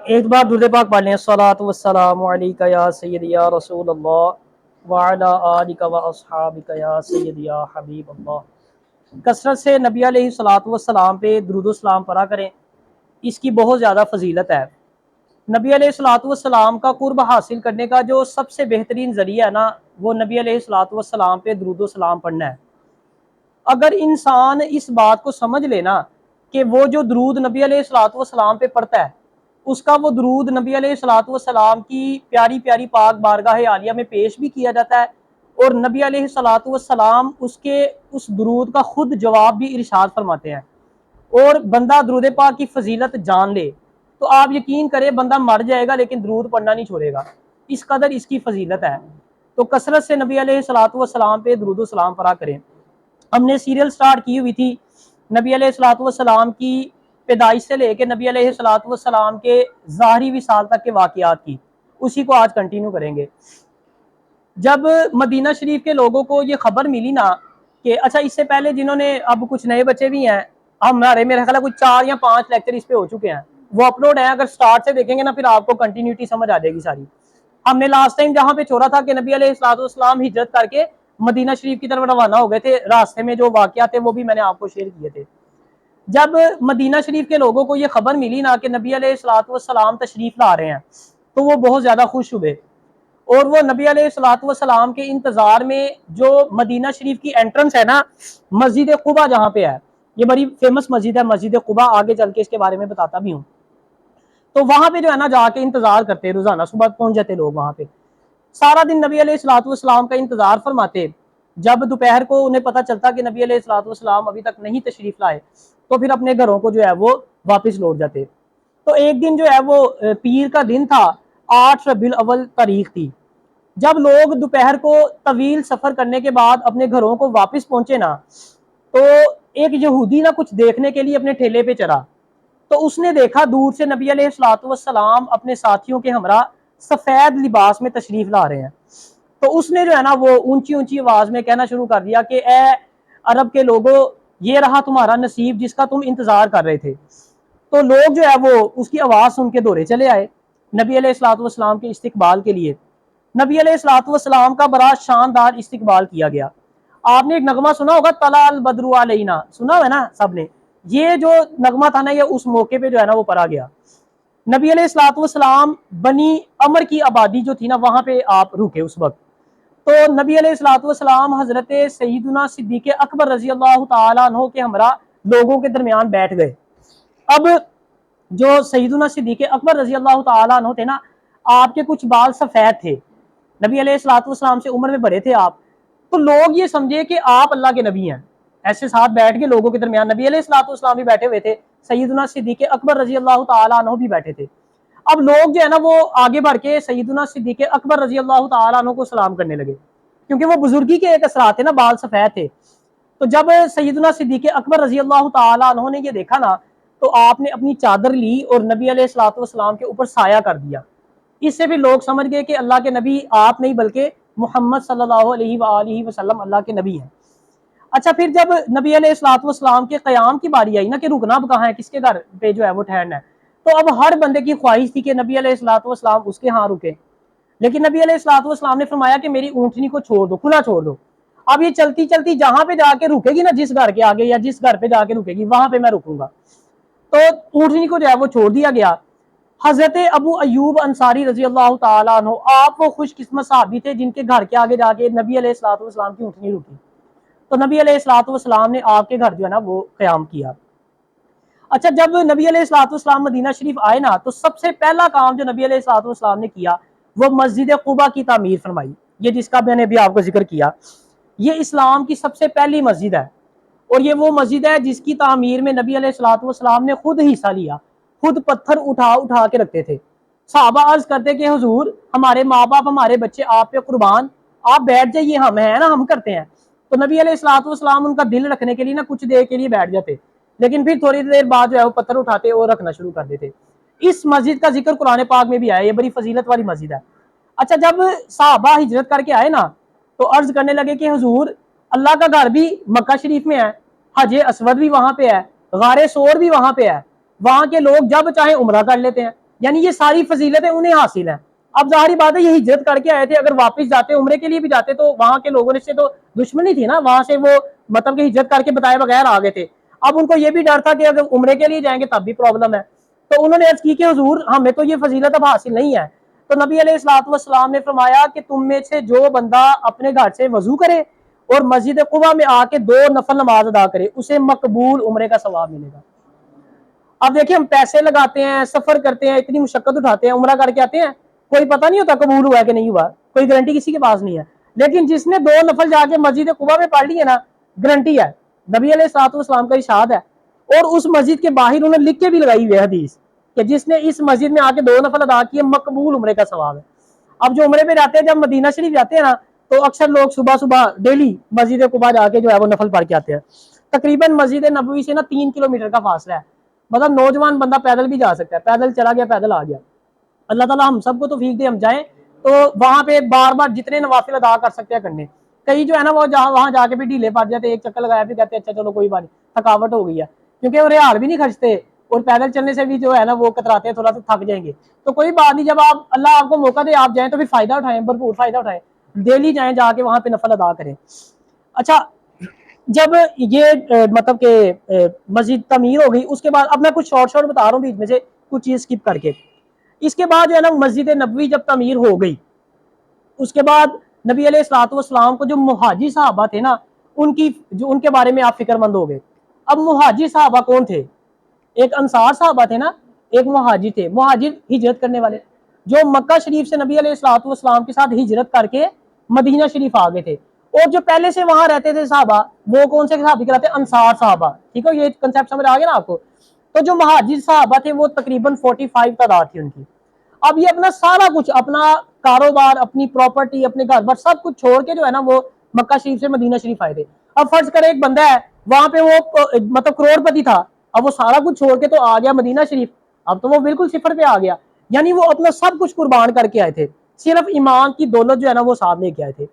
ایک بار درود پاک پڑھ لیں، الصلاۃ والسلام علیک یا سیدی یا رسول اللہ وعلی آلک و اصحابک یا سیدی یا حبیب اللہ۔ کثرت سے نبی علیہ الصلاۃ والسلام پہ درود و سلام پڑھا کریں، اس کی بہت زیادہ فضیلت ہے۔ نبی علیہ الصلاۃ والسلام کا قرب حاصل کرنے کا جو سب سے بہترین ذریعہ ہے نا، وہ نبی علیہ الصلاۃ والسلام پہ درود و سلام پڑھنا ہے۔ اگر انسان اس بات کو سمجھ لینا کہ وہ جو درود نبی علیہ الصلاۃ والسلام پہ پڑھتا ہے، اس کا وہ درود نبی علیہ الصلاۃ والسلام کی پیاری پیاری پاک بارگاہ عالیہ میں پیش بھی کیا جاتا ہے، اور نبی علیہ الصلاۃ والسلام اس درود کا خود جواب بھی ارشاد فرماتے ہیں، اور بندہ درود پاک کی فضیلت جان لے تو آپ یقین کریں بندہ مر جائے گا لیکن درود پڑھنا نہیں چھوڑے گا، اس قدر اس کی فضیلت ہے۔ تو کثرت سے نبی علیہ الصلاۃ والسلام پہ درود و سلام پڑھا کریں۔ ہم نے سیریل سٹارٹ کی ہوئی تھی نبی علیہ الصلاۃ والسلام کی پیدائش سے لے کے نبی علیہ الصلاۃ والسلام کے ظاہری وصال تک کے واقعات کی، اسی کو آج کنٹینیو کریں گے۔ جب مدینہ شریف کے لوگوں کو یہ خبر ملی نا کہ اچھا اس سے پہلے جنہوں نے اب کچھ نئے بچے بھی ہیں، ہمارے میرے خیال ہے کوئی 4 یا 5 لیکچر اس پہ ہو چکے ہیں، وہ اپلوڈ ہیں، اگر سٹارٹ سے دیکھیں گے نا پھر آپ کو کنٹینیوٹی سمجھ آ جائے گی ساری۔ ہم نے لاسٹ ٹائم جہاں پہ چھوڑا تھا کہ نبی علیہ الصلوۃ والسلام ہجرت کر کے مدینہ شریف کی طرف روانہ ہو گئے تھے، راستے میں جو واقعات تھے وہ بھی میں نے آپ کو شیئر کیے تھے۔ جب مدینہ شریف کے لوگوں کو یہ خبر ملی نا کہ نبی علیہ الصلوۃ والسلام تشریف لا رہے ہیں تو وہ بہت زیادہ خوش ہوئے، اور وہ نبی علیہ الصلوۃ والسلام کے انتظار میں جو مدینہ شریف کی انٹرنس ہے نا، مسجد قباء جہاں پہ ہے، یہ بڑی فیمس مسجد ہے مسجد قباء، آگے چل کے اس کے بارے میں بتاتا بھی ہوں۔ تو وہاں پہ جو ہے نا جا کے انتظار کرتے، روزانہ صبح پہنچ جاتے لوگ وہاں پہ، سارا دن نبی علیہ الصلوۃ والسلام کا انتظار فرماتے۔ جب دوپہر کو انہیں پتہ چلتا کہ نبی علیہ الصلوۃ والسلام ابھی تک نہیں تشریف لائے تو پھر اپنے گھروں کو جو ہے وہ واپس لوٹ جاتے۔ تو ایک دن جو ہے وہ پیر کا دن تھا، 8 ربیع الاول تاریخ تھی۔ جب لوگ دوپہر کو طویل سفر کرنے کے بعد اپنے گھروں کو واپس پہنچے نا، تو ایک یہودی نا کچھ دیکھنے کے لیے اپنے ٹھیلے پہ چڑھا، تو اس نے دیکھا دور سے نبی علیہ الصلوۃ والسلام اپنے ساتھیوں کے ہمراہ سفید لباس میں تشریف لا رہے ہیں۔ تو اس نے جو ہے نا وہ اونچی اونچی آواز میں کہنا شروع کر دیا کہ اے عرب کے لوگوں، یہ رہا تمہارا نصیب جس کا تم انتظار کر رہے تھے۔ تو لوگ جو ہے وہ اس کی آواز سن کے دورے چلے آئے نبی علیہ الصلوۃ والسلام کے استقبال کے لیے۔ نبی علیہ الصلوۃ والسلام کا بڑا شاندار استقبال کیا گیا۔ آپ نے ایک نغمہ سنا ہوگا، طلع البدر علینا، سنا ہے نا سب نے؟ یہ جو نغمہ تھا نا، یہ اس موقع پہ جو ہے نا وہ پڑھا گیا۔ نبی علیہ الصلوۃ والسلام بنی عمر کی آبادی جو تھی نا وہاں پہ آپ رکے اس وقت۔ تو نبی علیہ الصلوۃ والسلام حضرت سیدنا صدیق اکبر رضی اللہ تعالیٰ عنہ کے ہمراہ لوگوں کے درمیان بیٹھ گئے۔ اب جو سیدنا صدیق اکبر رضی اللہ تعالیٰ عنہ تھے نا، آپ کے کچھ بال سفید تھے، نبی علیہ الصلوۃ والسلام سے عمر میں بڑے تھے آپ، تو لوگ یہ سمجھے کہ آپ اللہ کے نبی ہیں، ایسے ساتھ بیٹھ کے لوگوں کے درمیان نبی علیہ الصلوۃ والسلام بھی بیٹھے ہوئے تھے، سیدنا صدیق اکبر رضی اللہ تعالیٰ عنہ بھی بیٹھے تھے۔ اب لوگ جو ہے نا وہ آگے بڑھ کے سیدنا صدیق اکبر رضی اللہ تعالیٰ عنہ کو سلام کرنے لگے، کیونکہ وہ بزرگی کے ایک اثرات تھے نا، بال سفید تھے۔ تو جب سیدنا صدیق اکبر رضی اللہ تعالیٰ عنہ نے یہ دیکھا نا، تو آپ نے اپنی چادر لی اور نبی علیہ الصلوۃ والسلام کے اوپر سایہ کر دیا۔ اس سے بھی لوگ سمجھ گئے کہ اللہ کے نبی آپ نہیں بلکہ محمد صلی اللہ علیہ وآلہ وسلم اللہ کے نبی ہیں۔ اچھا، پھر جب نبی علیہ الصلوۃ والسلام کے قیام کی باری آئی نا کہ رکنا اب کہاں ہے، کس کے گھر پہ جو ہے وہ ٹھہرنا ہے، تو اب ہر بندے کی خواہش تھی کہ نبی علیہ الصلوۃ والسلام اس کے ہاں رکے، لیکن نبی علیہ الصلوۃ والسلام نے فرمایا کہ میری اونٹنی کو چھوڑ دو، کھلا چھوڑ دو، اب یہ چلتی چلتی جہاں پہ جا کے رکے گی نا، جس گھر کے آگے یا جس گھر پہ جا کے رکے گی وہاں پہ میں رکوں گا۔ تو اونٹنی کو جو ہے وہ چھوڑ دیا گیا۔ حضرت ابو ایوب انصاری رضی اللہ تعالیٰ عنہ، آپ وہ خوش قسمت صحابی تھے جن کے گھر کے آگے جا کے نبی علیہ الصلوۃ والسلام کی اونٹنی رکی، تو نبی علیہ الصلوۃ والسلام نے آپ کے گھر جو ہے نا وہ قیام کیا۔ اچھا، جب نبی علیہ الصلوۃ والسلام مدینہ شریف آئے نا، تو سب سے پہلا کام جو نبی علیہ الصلوۃ والسلام نے کیا وہ مسجد قباء کی تعمیر فرمائی، یہ جس کا میں نے ابھی آپ کو ذکر کیا۔ یہ اسلام کی سب سے پہلی مسجد ہے، اور یہ وہ مسجد ہے جس کی تعمیر میں نبی علیہ الصلوۃ والسلام نے خود حصہ لیا، خود پتھر اٹھا اٹھا کے رکھتے تھے۔ صحابہ عرض کرتے کہ حضور، ہمارے ماں باپ ہمارے بچے آپ پہ قربان، آپ بیٹھ جائیے، ہم ہیں نا، ہم کرتے ہیں۔ تو نبی علیہ الصلوۃ والسلام ان کا دل رکھنے کے لیے نا کچھ دیر کے لیے بیٹھ جاتے، لیکن پھر تھوڑی دیر بعد جو ہے وہ پتھر اٹھاتے اور رکھنا شروع کر دیتے۔ اس مسجد کا ذکر قرآن پاک میں بھی آیا، یہ بڑی فضیلت والی مسجد ہے۔ اچھا، جب صحابہ ہجرت کر کے آئے نا، تو عرض کرنے لگے کہ حضور، اللہ کا گھر بھی مکہ شریف میں ہے، حج اسود بھی وہاں پہ ہے، غار سور بھی وہاں پہ ہے، وہاں کے لوگ جب چاہیں عمرہ کر لیتے ہیں، یعنی یہ ساری فضیلتیں انہیں حاصل ہیں. اب ظاہری بات ہے یہ ہجرت کر کے آئے تھے, اگر واپس جاتے عمرے کے لیے بھی جاتے تو وہاں کے لوگوں سے تو دشمنی تھی نا, وہاں سے وہ مطلب کہ ہجرت کر کے بتائے بغیر آ گئے تھے. اب ان کو یہ بھی ڈر تھا کہ اگر عمرے کے لیے جائیں گے تب بھی پرابلم ہے. تو انہوں نے عرض کی کہ حضور ہمیں تو یہ فضیلت اب حاصل نہیں ہے. تو نبی علیہ الصلوۃ والسلام نے فرمایا کہ تم میں سے جو بندہ اپنے گھر سے وضو کرے اور مسجد قباء میں آ کے 2 نفل نماز ادا کرے, اسے مقبول عمرے کا ثواب ملے گا. اب دیکھیں ہم پیسے لگاتے ہیں, سفر کرتے ہیں, اتنی مشقت اٹھاتے ہیں, عمرہ کر کے آتے ہیں, کوئی پتہ نہیں ہوتا قبول ہوا ہے کہ نہیں ہوا, کوئی گارنٹی کسی کے پاس نہیں ہے. لیکن جس نے 2 نفل جا کے مسجد قباء میں پڑھ لیے نا, گارنٹی ہے. نبی علیہ الصلوۃ والسلام کا ارشاد ہے, اور اس مسجد کے باہر انہوں نے لکھ کے بھی لگائی ہوئی ہے حدیث کہ جس نے اس مسجد میں آ کے 2 نفل ادا کیے مقبول عمرے کا ثواب ہے. اب جو عمرے پہ جاتے ہیں, جب مدینہ شریف جاتے ہیں نا, تو اکثر لوگ صبح صبح ڈیلی مسجد قباء جا کے جو ہے وہ نفل پڑھ کے آتے ہیں. تقریباً مسجد نبوی سے نا 3 کلومیٹر کا فاصلہ ہے, مطلب نوجوان بندہ پیدل بھی جا سکتا ہے, پیدل چلا گیا پیدل آ گیا. اللہ تعالیٰ ہم سب کو توفیق دے ہم جائیں تو وہاں پہ بار بار جتنے نوافل ادا کر سکتے ہیں کرنے. کئی جو ہے نا وہ وہاں جا کے بھی ڈھیلے پڑ جاتے, ایک چکر لگایا پھر کہتے ہیں اچھا چلو کوئی بات نہیں, تھکاوٹ ہو گئی ہے, کیونکہ وہ ریال بھی نہیں خرچتے اور پیدل چلنے سے بھی جو ہے نا وہ کتراتے ہیں, تھوڑا سا تھک جائیں گے. تو کوئی بات نہیں, جب آپ اللہ آپ کو موقع دے آپ جائیں تو پھر فائدہ اٹھائیں, بھرپور فائدہ اٹھائیں, ڈیلی جائیں جا کے وہاں پہ نفل ادا کریں. اچھا جب یہ مطلب کہ مسجد تعمیر ہو گئی, اس کے بعد اب میں کچھ شارٹ بتا رہا ہوں بیچ میں سے کچھ چیز اسکپ کر کے. اس کے بعد جو ہے نا مسجد نبوی جب تعمیر ہو گئی, اس کے بعد نبی علیہ الصلوۃ والسلام کو جو مہاجر صحابہ تھے نا, ان کے بارے میں آپ فکر مند ہو گئے. اب مہاجر صحابہ کون تھے؟ ایک انصار صحابہ تھے نا, ایک مہاجر تھے. مہاجر ہجرت کرنے والے جو مکہ شریف سے نبی علیہ الصلوۃ والسلام کے ساتھ ہجرت کر کے مدینہ شریف آ گئے تھے, اور جو پہلے سے وہاں رہتے تھے صحابہ وہ کون سے صحابی کہلاتے ہیں؟ انصار صحابہ. ٹھیک ہے, یہ کنسیپٹ سمجھ آ گیا نا آپ کو. تو جو مہاجر صحابہ تھے وہ تقریباً 45 تعداد تھی ان کی. اب یہ اپنا سارا کچھ, اپنا کاروبار, اپنی پراپرٹی, اپنے گھر بار سب کچھ چھوڑ کے جو ہے نا وہ مکہ شریف سے مدینہ شریف آئے تھے. اب فرض کرے ایک بندہ ہے وہاں پہ وہ مطلب کروڑ پتی تھا, اب وہ سارا کچھ چھوڑ کے تو آ گیا مدینہ شریف, اب تو وہ بالکل صفر پہ آ گیا. یعنی وہ اپنا سب کچھ قربان کر کے آئے تھے, صرف ایمان کی دولت جو ہے نا وہ ساتھ لے کے آئے تھے.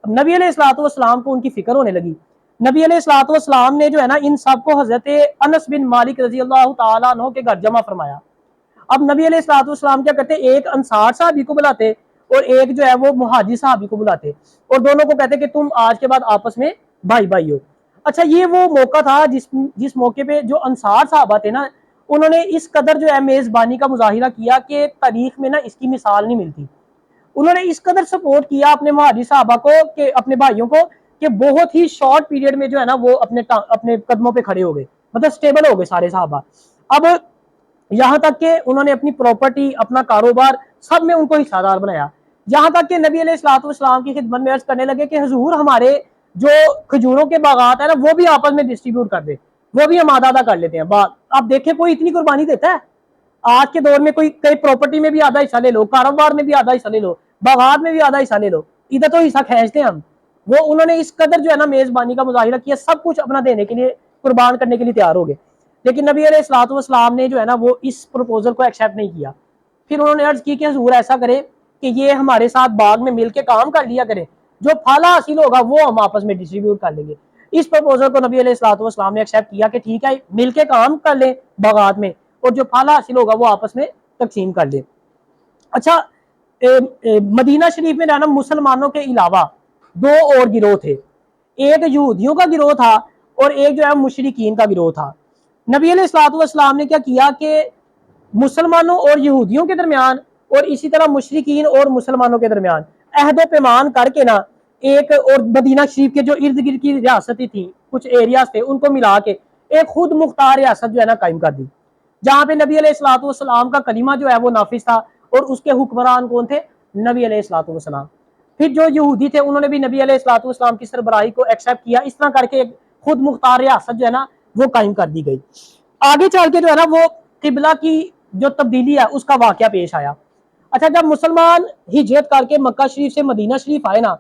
اب نبی علیہ الصلوۃ والسلام کو ان کی فکر ہونے لگی. نبی علیہ الصلوۃ والسلام نے جو ہے نا ان سب کو حضرت انس بن مالک رضی اللہ تعالیٰ عنہ کے گھر جمع فرمایا. اب نبی علیہ الصلوۃ والسلام کیا کرتے, ایک انصار صحابی کو بلاتے اور ایک جو ہے وہ مہاجر صحابی کو بلاتے, اور دونوں کو کہتے کہ تم آج کے بعد آپس میں بھائی بھائی ہو. اچھا یہ وہ موقع تھا جس موقع پہ جو انصار صحابہ تھے نا, انہوں نے اس قدر جو ہے میزبانی کا مظاہرہ کیا کہ تاریخ میں نا اس کی مثال نہیں ملتی. انہوں نے اس قدر سپورٹ کیا اپنے مہاجر صحابہ کو, کہ اپنے بھائیوں کو, کہ بہت ہی شارٹ پیریڈ میں جو ہے نا وہ اپنے قدموں پہ کھڑے ہو گئے, مطلب سٹیبل ہو گئے سارے صحابہ. اب یہاں تک کہ انہوں نے اپنی پراپرٹی, اپنا کاروبار سب میں ان کو حصہ دار بنایا. یہاں تک کہ نبی علیہ الصلوۃ والسلام کی خدمت میں عرض کرنے لگے کہ حضور ہمارے جو کھجوروں کے باغات ہیں نا وہ بھی آپس میں ڈسٹریبیوٹ کر دے, وہ بھی ہم آدھا آدھا کر لیتے ہیں. اب دیکھیں کوئی اتنی قربانی دیتا ہے آج کے دور میں, کوئی کئی پراپرٹی میں بھی آدھا حصہ لے لو, کاروبار میں بھی آدھا حصہ لے لو, باغات میں بھی آدھا حصہ لے لو, ادھر تو حصہ کھینچتے ہیں ہم. وہ انہوں نے اس قدر جو ہے نا میزبانی کا مظاہرہ کیا, سب کچھ اپنا دینے کے لیے, قربان کرنے کے لیے تیار ہو گئے. لیکن نبی علیہ الصلوۃ والسلام نے جو ہے نا وہ اس پروپوزل کو ایکسیپٹ نہیں کیا. پھر انہوں نے عرض کی کہ حضور ایسا کرے کہ یہ ہمارے ساتھ باغ میں مل کے کام کر لیا کرے, جو پھل حاصل ہوگا وہ ہم آپس میں ڈسٹریبیوٹ کر لیں گے. اس پروپوزل کو نبی علیہ الصلوۃ والسلام نے ایکسیپٹ کیا کہ ٹھیک ہے مل کے کام کر لیں باغات میں, اور جو پھل حاصل ہوگا وہ آپس میں تقسیم کر لیں. اچھا مدینہ شریف میں رہنا مسلمانوں کے علاوہ 2 اور گروہ تھے, ایک یہودیوں کا گروہ تھا اور ایک جو ہے مشرکین کا گروہ تھا. نبی علیہ الصلوۃ والسلام نے کیا کیا کہ مسلمانوں اور یہودیوں کے درمیان اور اسی طرح مشرکین اور مسلمانوں کے درمیان عہد و پیمان کر کے نا ایک, اور مدینہ شریف کے جو ارد گرد کی ریاستیں تھیں, کچھ ایریاز تھے, ان کو ملا کے ایک خود مختار ریاست جو ہے نا قائم کر دی, جہاں پہ نبی علیہ الصلوۃ والسلام کا کلمہ جو ہے وہ نافذ تھا, اور اس کے حکمران کون تھے؟ نبی علیہ الصلوۃ والسلام. پھر جو یہودی تھے انہوں نے بھی نبی علیہ الصلوۃ والسلام کی سربراہی کو ایکسیپٹ کیا. اس طرح کر کے ایک خود مختار ریاست جو ہے نا وہ قائم کر دی گئی. آگے چل کے جو ہے نا وہ قبلہ کی جو تبدیلی ہے اس کا واقعہ پیش آیا. اچھا جب مسلمان ہجرت کر کے مکہ شریف سے مدینہ شریف آئے نا,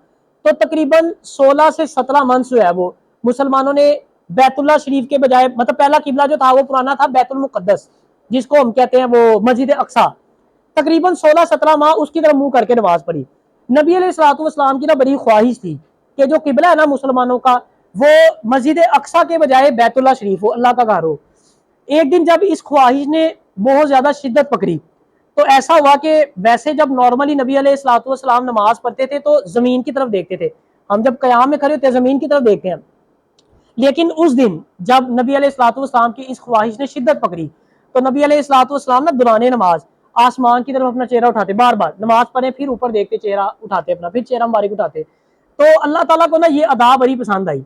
تو تقریباً 16 سے 17 منتھ جو ہے وہ مسلمانوں نے بیت اللہ شریف کے بجائے, مطلب پہلا قبلہ جو تھا وہ پرانا تھا بیت المقدس, جس کو ہم کہتے ہیں وہ مسجد اقصیٰ, تقریباً 16-17 ماہ اس کی طرف منہ کر کے نماز پڑھی. نبی علیہ الصلوۃ والسلام کی نا بڑی خواہش تھی کہ جو قبلہ ہے نا مسلمانوں کا وہ مسجد اقصیٰ کے بجائے بیت اللہ شریف ہو, اللہ کا گھر ہو. ایک دن جب اس خواہش نے بہت زیادہ شدت پکڑی تو ایسا ہوا کہ ویسے جب نارملی نبی علیہ الصلوۃ والسلام نماز پڑھتے تھے تو زمین کی طرف دیکھتے تھے، ہم جب قیام میں کھڑے ہوتے ہیں زمین کی طرف دیکھتے ہیں، لیکن اس دن جب نبی علیہ الصلوۃ والسلام کی اس خواہش نے شدت پکڑی تو نبی علیہ الصلوۃ والسلام نا دوران نماز آسمان کی طرف اپنا چہرہ اٹھاتے، بار بار نماز پڑھے پھر اوپر دیکھتے، چہرہ اٹھاتے اپنا، پھر چہرہ مبارک اٹھاتے. تو اللہ تعالیٰ کو نا یہ ادا بڑی پسند آئی.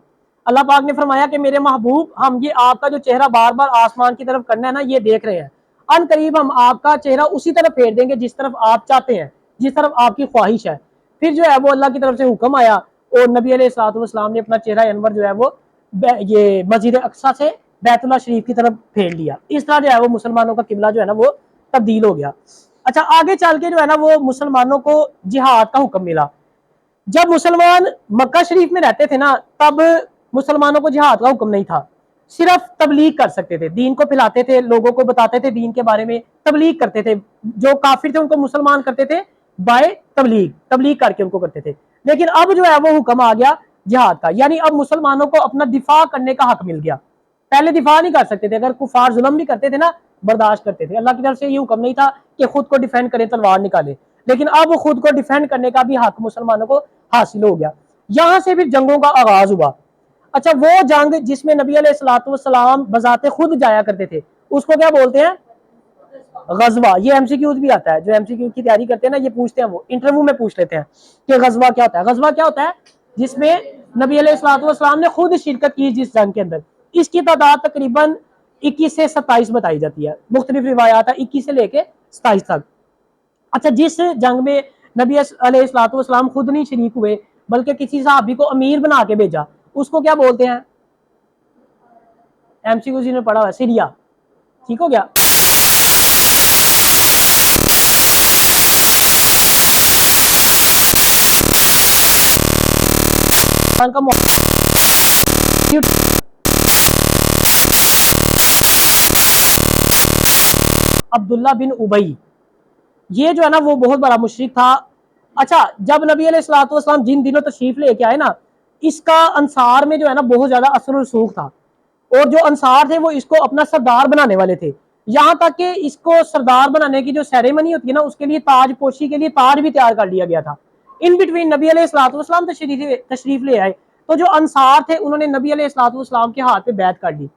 اللہ پاک نے فرمایا کہ میرے محبوب، ہم یہ آپ کا جو چہرہ بار بار آسمان کی طرف کرنا ہے نا یہ دیکھ رہے ہیں، ان قریب ہم آپ کا چہرہ اسی طرف پھیر دیں گے جس طرف آپ چاہتے ہیں، جس طرف آپ کی خواہش ہے. پھر جو ہے وہ اللہ کی طرف سے حکم آیا اور نبی علیہ الصلوۃ والسلام نے اپنا چہرہ انور جو ہے وہ یہ مسجد اقصیٰ سے بیت اللہ شریف کی طرف پھیر لیا. اس طرح جو ہے وہ مسلمانوں کا قبلہ جو ہے نا وہ تبدیل ہو گیا. اچھا آگے چل کے جو ہے نا وہ مسلمانوں کو جہاد کا حکم ملا. جب مسلمان مکہ شریف میں رہتے تھے نا تب مسلمانوں کو جہاد کا حکم نہیں تھا، صرف تبلیغ کر سکتے تھے، دین کو پھیلاتے تھے، لوگوں کو بتاتے تھے دین کے بارے میں، تبلیغ کرتے تھے. جو کافر تھے ان کو مسلمان کرتے تھے بائے تبلیغ کر کے ان کو کرتے تھے. لیکن اب جو ہے وہ حکم آ گیا جہاد کا، یعنی اب مسلمانوں کو اپنا دفاع کرنے کا حق مل گیا. پہلے دفاع نہیں کر سکتے تھے، اگر کفار ظلم بھی کرتے تھے نا برداشت کرتے تھے. اللہ کی طرف سے یہ حکم نہیں تھا کہ خود کو ڈیفینڈ کریں تلوار نکالے، لیکن اب خود کو ڈیفینڈ کرنے کا بھی حق مسلمانوں کو حاصل ہو گیا. یہاں سے پھر جنگوں کا آغاز ہوا. اچھا وہ جنگ جس میں نبی علیہ الصلوۃ والسلام بذات خود جایا کرتے تھے اس کو کیا بولتے ہیں؟ غزوہ. یہ ایم سی کیوز بھی آتا ہے، جو ایم سی کیو کی تیاری کرتے ہیں نا یہ پوچھتے ہیں، وہ انٹرویو میں پوچھ لیتے ہیں کہ غزوہ کیا ہوتا ہے. غزوہ کیا ہوتا ہے؟ جس میں نبی علیہ الصلوۃ والسلام نے خود شرکت کی جس جنگ کے اندر. اس کی تعداد تقریباً 21 سے 27 بتائی جاتی ہے، مختلف روایات ہیں 21 سے لے کے 27 تک. اچھا جس جنگ میں نبی علیہ الصلوۃ والسلام خود نہیں شریک ہوئے بلکہ کسی صحابی کو امیر بنا کے بھیجا، اس کو کیا بولتے ہیں؟ ایم سی کیو جی نے پڑھا ہوا سیریا. ٹھیک ہو گیا. عبداللہ بن ابی یہ جو ہے نا وہ بہت بڑا مشرک تھا. اچھا جب نبی علیہ الصلوۃ والسلام جن دنوں تشریف لے کے آئے نا اس کا انصار میں جو ہے نا بہت زیادہ اثر و رسوخ تھا، اور جو انصار تھے وہ اس کو اپنا سردار بنانے والے تھے. یہاں تک کہ اس کو سردار بنانے کی جو سیریمنی ہوتی ہے نا اس کے لیے تاج پوشی کے لیے تاج بھی تیار کر لیا گیا تھا. ان بٹوین نبی علیہ الصلوۃ والسلام تشریف لے آئے تو جو انصار تھے انہوں نے نبی علیہ الصلوۃ والسلام کے ہاتھ پہ بیعت کر لی.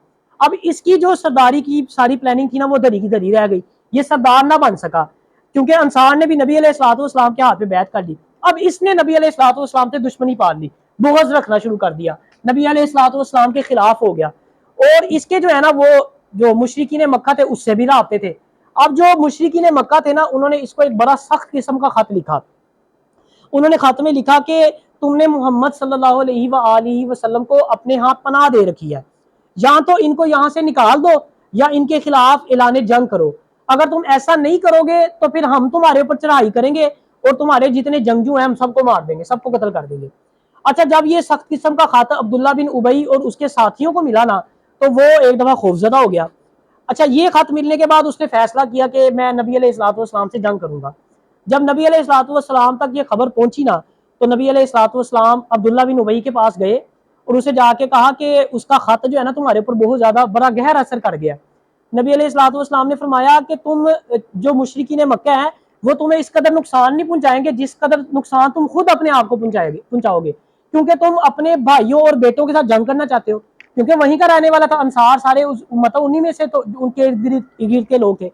اب اس کی جو سرداری کی ساری پلاننگ تھی نا وہ دھری کی دھری رہ گئی، یہ سردار نہ بن سکا کیونکہ انصار نے بھی نبی علیہ الصلوۃ والسلام کے ہاتھ پہ بیعت کر لی. اب اس نے نبی علیہ الصلوۃ والسلام سے دشمنی پال لی، بغض رکھنا شروع کر دیا، نبی علیہ الصلوۃ والسلام کے خلاف ہو گیا. اور اس کے جو ہے نا وہ جو مشرکین مکہ تھے اس سے بھی رابطے تھے. اب جو مشرکین مکہ تھے نا انہوں نے اس کو ایک بڑا سخت قسم کا خط لکھا. انہوں نے خط میں لکھا کہ تم نے محمد صلی اللہ علیہ وآلہ وسلم کو اپنے ہاں پناہ دے رکھی ہے، یا تو ان کو یہاں سے نکال دو یا ان کے خلاف اعلان جنگ کرو. اگر تم ایسا نہیں کرو گے تو پھر ہم تمہارے اوپر چڑھائی کریں گے اور تمہارے جتنے جنگجو ہیں ہم سب کو مار دیں گے، سب کو قتل کر دیں گے. اچھا جب یہ سخت قسم کا خط عبداللہ بن ابی اور اس کے ساتھیوں کو ملا نا تو وہ ایک دفعہ خوفزدہ ہو گیا. اچھا یہ خط ملنے کے بعد اس نے فیصلہ کیا کہ میں نبی علیہ الصلوۃ والسلام سے جنگ کروں گا. جب نبی علیہ الصلوۃ والسلام تک یہ خبر پہنچی نا تو نبی علیہ الصلوۃ والسلام عبداللہ بن ابی کے پاس گئے اور اسے جا کے کہا کہ اس کا خط جو ہے نا تمہارے اوپر بہت زیادہ بڑا گہرا اثر کر گیا. نبی علیہ الصلوۃ والسلام نے فرمایا کہ تم جو مشرکین مکہ ہیں وہ تمہیں اس قدر نقصان نہیں پہنچائیں گے جس قدر نقصان تم خود اپنے آپ کو پہنچاؤ گے، کیونکہ تم اپنے بھائیوں اور بیٹوں کے ساتھ جنگ کرنا چاہتے ہو، کیونکہ وہیں کا رہنے والا تھا انصار سارے مطلب انہی میں سے تو ان کے ارد کے لوگ تھے.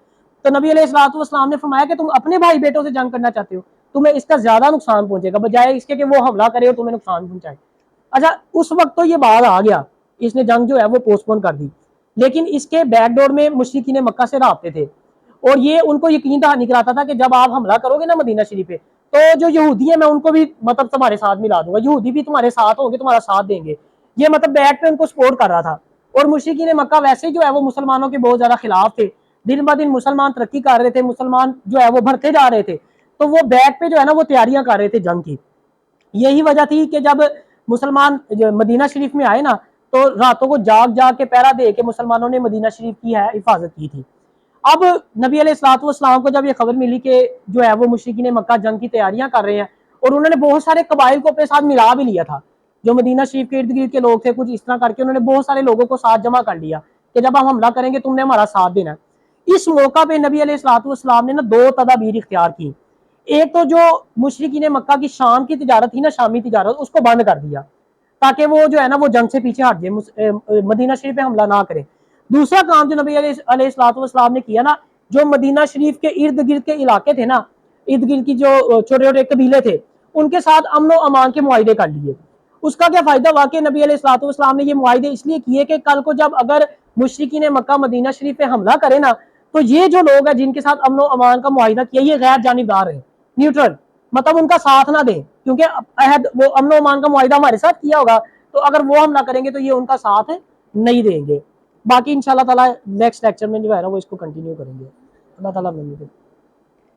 تو نبی علیہ الصلوۃ والسلام نے فرمایا کہ تم اپنے بھائی بیٹوں سے جنگ کرنا چاہتے ہو، تمہیں اس کا زیادہ نقصان پہنچے گا بجائے اس کے کہ وہ حملہ کرے اور تمہیں نقصان پہنچائے. اچھا اس وقت تو یہ بات آ گیا، اس نے جنگ جو ہے وہ پوسٹ پون کر دی، لیکن اس کے بیک ڈور میں مشرکین مکہ سے رابطے تھے اور یہ ان کو یقین دہانی کراتا تھا کہ جب آپ حملہ کرو گے نا مدینہ شریف پہ تو جو یہودی ہیں میں ان کو بھی مطلب تمہارے ساتھ ملا دوں گا، یہودی بھی تمہارے ساتھ ہوں گے، تمہارا ساتھ دیں گے. یہ مطلب بیک پہ ان کو سپورٹ کر رہا تھا. اور مشرکین مکہ ویسے جو ہے وہ مسلمانوں کے بہت زیادہ خلاف تھے، دن بہ دن مسلمان ترقی کر رہے تھے، مسلمان جو ہے وہ بڑھتے جا رہے تھے، تو وہ بیک پہ جو ہے نا وہ تیاریاں کر رہے تھے جنگ کی. یہی وجہ تھی کہ جب مسلمان مدینہ شریف میں آئے نا تو راتوں کو جاگ جاگ کے پہرا دے کے مسلمانوں نے مدینہ شریف کی ہے حفاظت کی تھی. اب نبی علیہ الصلوۃ والسلام کو جب یہ خبر ملی کہ جو ہے وہ مشرکین مکہ جنگ کی تیاریاں کر رہے ہیں اور انہوں نے بہت سارے قبائل کو اپنے ساتھ ملا بھی لیا تھا، جو مدینہ شریف کے ارد گرد کے لوگ تھے کچھ اس طرح کر کے انہوں نے بہت سارے لوگوں کو ساتھ جمع کر لیا کہ جب ہم حملہ کریں گے تم نے ہمارا ساتھ دینا ہے. اس موقع پہ نبی علیہ الصلوۃ والسلام نے نا دو تدابیر اختیار کی. ایک تو جو مشرکین مکہ کی شام کی تجارت تھی نا، شامی تجارت، اس کو بند کر دیا تاکہ وہ جو ہے نا وہ جنگ سے پیچھے ہٹ جائے، مدینہ شریف پہ حملہ نہ کرے. دوسرا کام جو نبی علیہ الصلوۃ والسلام نے کیا نا، جو مدینہ شریف کے ارد گرد کے علاقے تھے نا، ارد گرد کی جو چھوٹے چھوٹے قبیلے تھے، ان کے ساتھ امن و امان کے معاہدے کر لیے. اس کا کیا فائدہ ہوا کہ نبی علیہ الصلوۃ والسلام نے یہ معاہدے اس لیے کیے کہ کل کو جب اگر مشرکین مکہ مدینہ شریف پہ حملہ کرے نا، تو یہ جو لوگ ہیں جن کے ساتھ امن و امان کا معاہدہ کیا، یہ غیر جانبدار ہیں، نیوٹرل، مطلب ان کا ساتھ نہ دیں، کیونکہ عہد وہ امن و امان کا معاہدہ ہمارے ساتھ کیا ہوگا، تو اگر وہ ہم نہ کریں گے تو یہ ان کا ساتھ نہیں دیں گے. باقی انشاءاللہ تعالیٰ نیکسٹ لیکچر میں جو ہے نا وہ اس کو کنٹینیو کریں گے. اللہ تعالیٰ